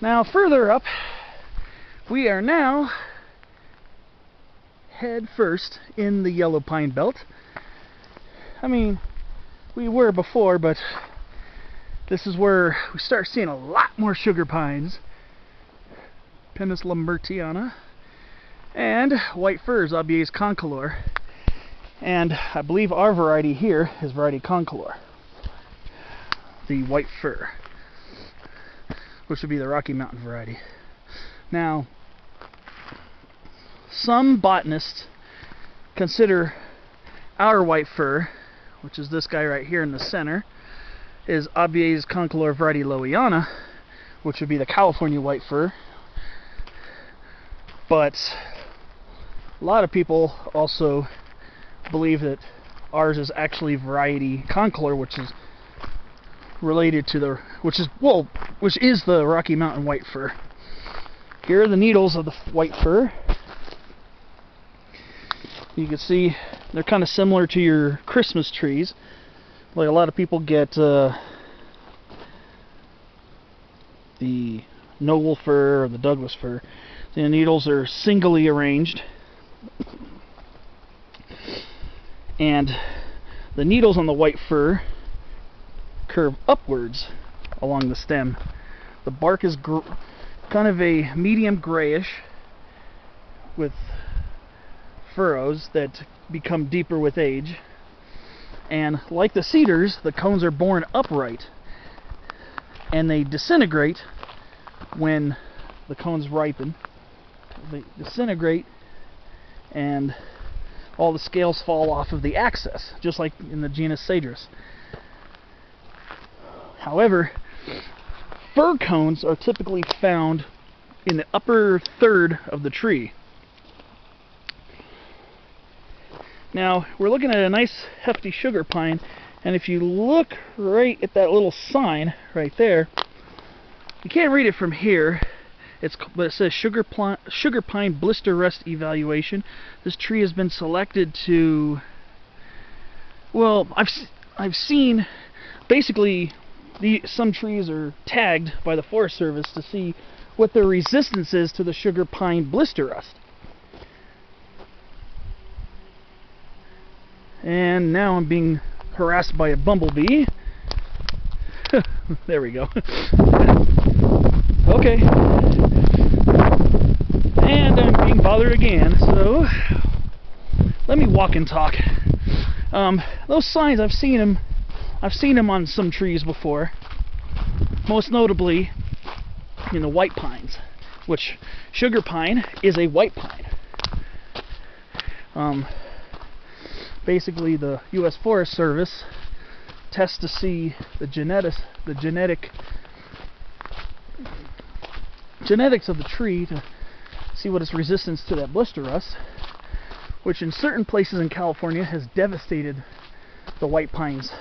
Now further up, we are now head first in the yellow pine belt. I mean, we were before, but this is where we start seeing a lot more sugar pines. Pinus lambertiana and white firs, Abies concolor. And I believe our variety here is variety concolor, the white fir, which would be the Rocky Mountain variety. Now, some botanists consider our white fir, which is this guy right here in the center, is Abies concolor variety lowiana, which would be the California white fir. But a lot of people also believe that ours is actually variety concolor, which is related to the, which is the Rocky Mountain white fir. Here are the needles of the white fir. You can see they're kind of similar to your Christmas trees. Like a lot of people get the Noble fir or the Douglas fir. The needles are singly arranged, and the needles on the white fir curve upwards along the stem. The bark is kind of a medium grayish with furrows that become deeper with age, and like the cedars, the cones are borne upright and they disintegrate when the cones ripen. They disintegrate and all the scales fall off of the axis, just like in the genus Cedrus. However, fir cones are typically found in the upper third of the tree. Now, we're looking at a nice hefty sugar pine, and if you look right at that little sign right there, you can't read it from here. But it says sugar pine blister rust evaluation. This tree has been selected to, well, I've seen basically some trees are tagged by the Forest Service to see what their resistance is to the sugar pine blister rust. And now I'm being harassed by a bumblebee. There we go. Okay. And I'm being bothered again, so let me walk and talk. Those signs, I've seen them on some trees before, most notably in the white pines, which sugar pine is a white pine. Basically, the U.S. Forest Service tests to see the genetics of the tree to see what its resistance to that blister rust, which in certain places in California has devastated the white pines.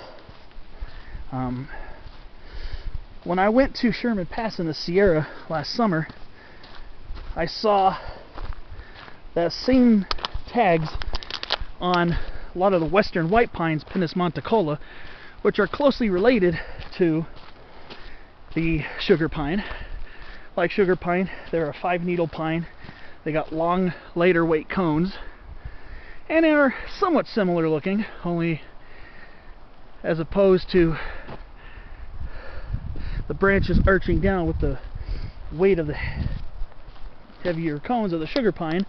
When I went to Sherman Pass in the Sierra last summer, I saw that same tags on a lot of the western white pines, Pinus monticola, which are closely related to the sugar pine. Like sugar pine, they're a 5-needle pine. They got long, lighter weight cones, and they are somewhat similar looking, only as opposed to the branches arching down with the weight of the heavier cones of the sugar pine,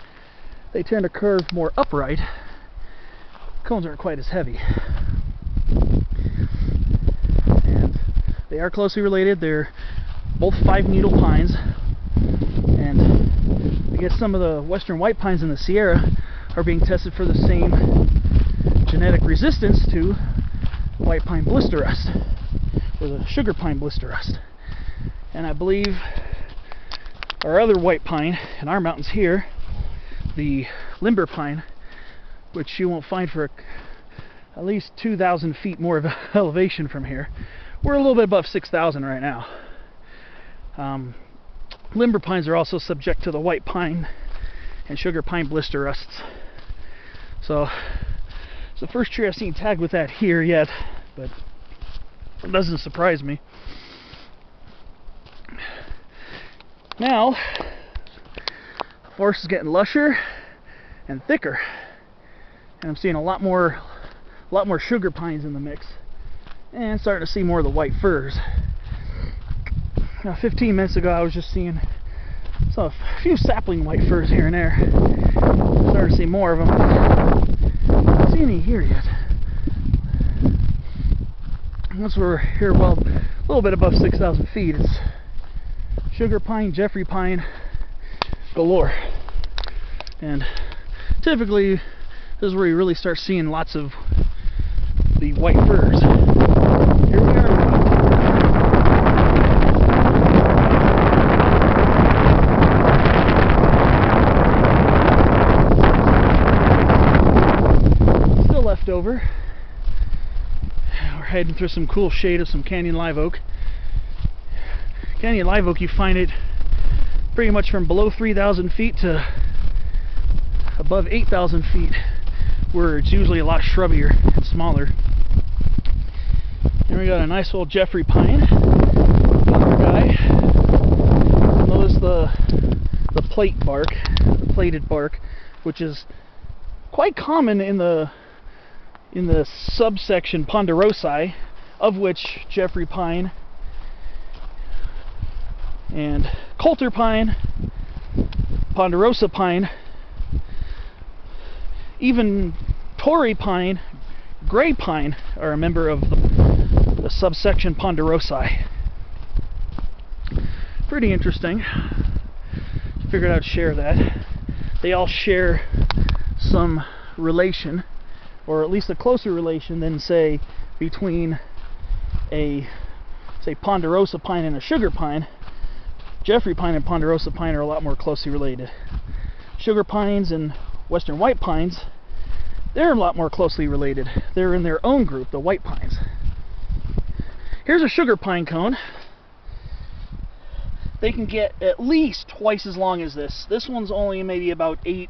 they tend to curve more upright. Cones aren't quite as heavy. And they are closely related. They're both 5-needle pines, and I guess some of the western white pines in the Sierra are being tested for the same genetic resistance to white pine blister rust, or the sugar pine blister rust. And I believe our other white pine in our mountains here, the limber pine, which you won't find for at least 2,000 feet more of elevation from here. We're a little bit above 6,000 right now. Limber pines are also subject to the white pine and sugar pine blister rusts. So it's the first tree I've seen tagged with that here yet, but it doesn't surprise me. Now, the forest is getting lusher and thicker, and I'm seeing a lot more sugar pines in the mix, and starting to see more of the white firs. Now, 15 minutes ago, I was just seeing a few sapling white firs here and there. Starting to see more of them. Not seeing any here yet. Once we're here, well, a little bit above 6,000 feet, it's sugar pine, Jeffrey pine galore. And typically, this is where you really start seeing lots of the white firs. Here we are. Still left over. We're heading through some cool shade of some canyon live oak. Canyon live oak, you find it pretty much from below 3,000 feet to above 8,000 feet, where it's usually a lot shrubbier and smaller. And we got a nice old Jeffrey pine. Another guy. Notice the plate bark, the plated bark, which is quite common in the subsection Ponderosae, of which Jeffrey pine and Coulter pine, Ponderosa pine, even Torrey pine, gray pine are a member of the subsection Ponderosae. Pretty interesting. Figured I'd share that. They all share some relation, or at least a closer relation than, say, between a, say, Ponderosa pine and a sugar pine. Jeffrey pine and Ponderosa pine are a lot more closely related. Sugar pines and western white pines, they're a lot more closely related. They're in their own group, the white pines. Here's a sugar pine cone. They can get at least twice as long as this. This one's only maybe about 8-9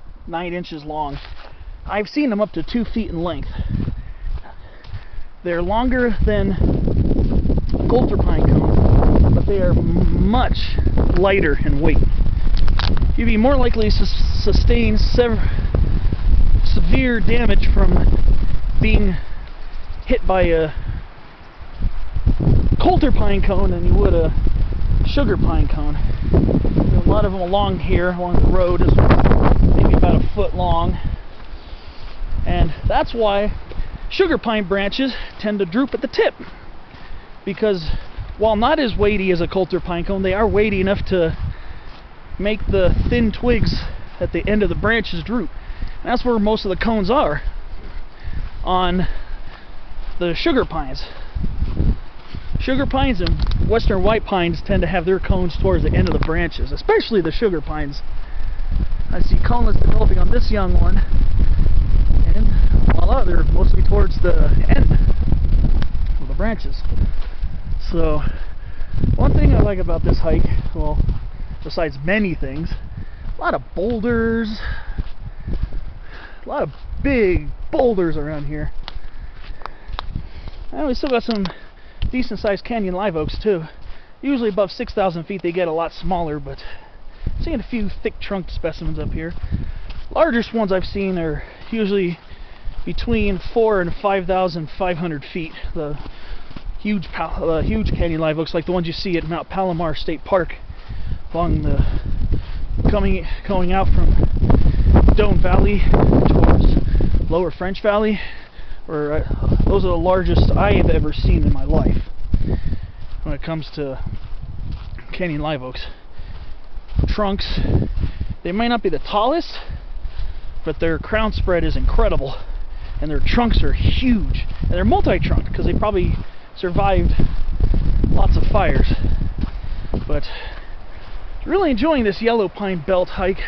inches long. I've seen them up to 2 feet in length. They're longer than Coulter pine cones, but they are much lighter in weight. You'd be more likely to sustain severe damage from being hit by a Coulter pine cone than you would a sugar pine cone. There's a lot of them along here, along the road, is maybe about a foot long. And that's why sugar pine branches tend to droop at the tip, because while not as weighty as a Coulter pine cone, they are weighty enough to make the thin twigs at the end of the branches droop. And that's where most of the cones are on the sugar pines. Sugar pines and western white pines tend to have their cones towards the end of the branches, especially the sugar pines. I see coneless developing on this young one, and voila, they're mostly towards the end of the branches. So, one thing I like about this hike, well, besides many things, a lot of boulders, a lot of big boulders around here. And we still got some decent sized canyon live oaks too. Usually above 6,000 feet they get a lot smaller, but I'm seeing a few thick trunked specimens up here. Largest ones I've seen are usually between 4,000 and 5,500 feet. The huge canyon live oaks, like the ones you see at Mount Palomar State Park, along the going out from Doane Valley towards Lower French Valley, or those are the largest I have ever seen in my life when it comes to canyon live oaks. Trunks, they might not be the tallest, but their crown spread is incredible, and their trunks are huge, and they're multi-trunked because they probably survived lots of fires. But really enjoying this yellow pine belt hike.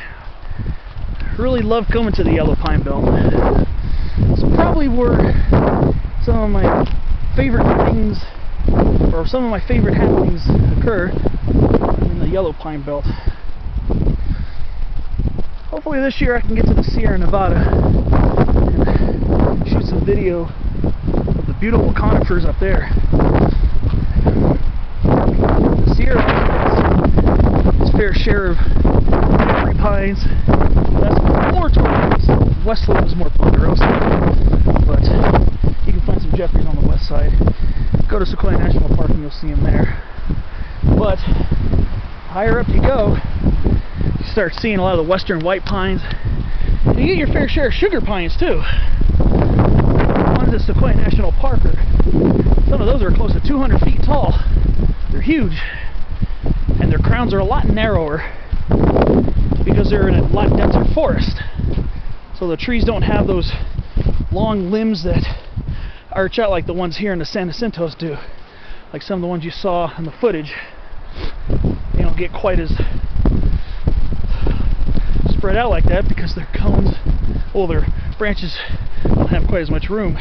Really love coming to the yellow pine belt. It's probably where some of my favorite things, or some of my favorite happenings occur, in the yellow pine belt. Hopefully this year I can get to the Sierra Nevada and shoot some video of the beautiful conifers up there. The Sierra is fair share of Jeffrey pines. That's more toward the east. West slope is more ponderosa, but you can find some Jeffreys on the west side. Go to Sequoia National Park and you'll see them there. But higher up you go, you start seeing a lot of the western white pines. And you get your fair share of sugar pines too. Ones at Sequoia National Park, some of those are close to 200 feet tall. They're huge, and their crowns are a lot narrower because they're in a lot denser forest. So the trees don't have those long limbs that arch out like the ones here in the San Jacintos do. Like some of the ones you saw in the footage. They don't get quite as spread out like that because their cones, well, their branches don't have quite as much room.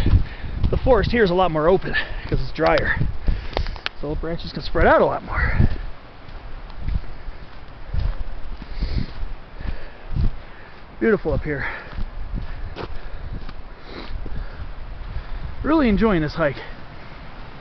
The forest here is a lot more open because it's drier. So the branches can spread out a lot more. Beautiful up here. Really enjoying this hike.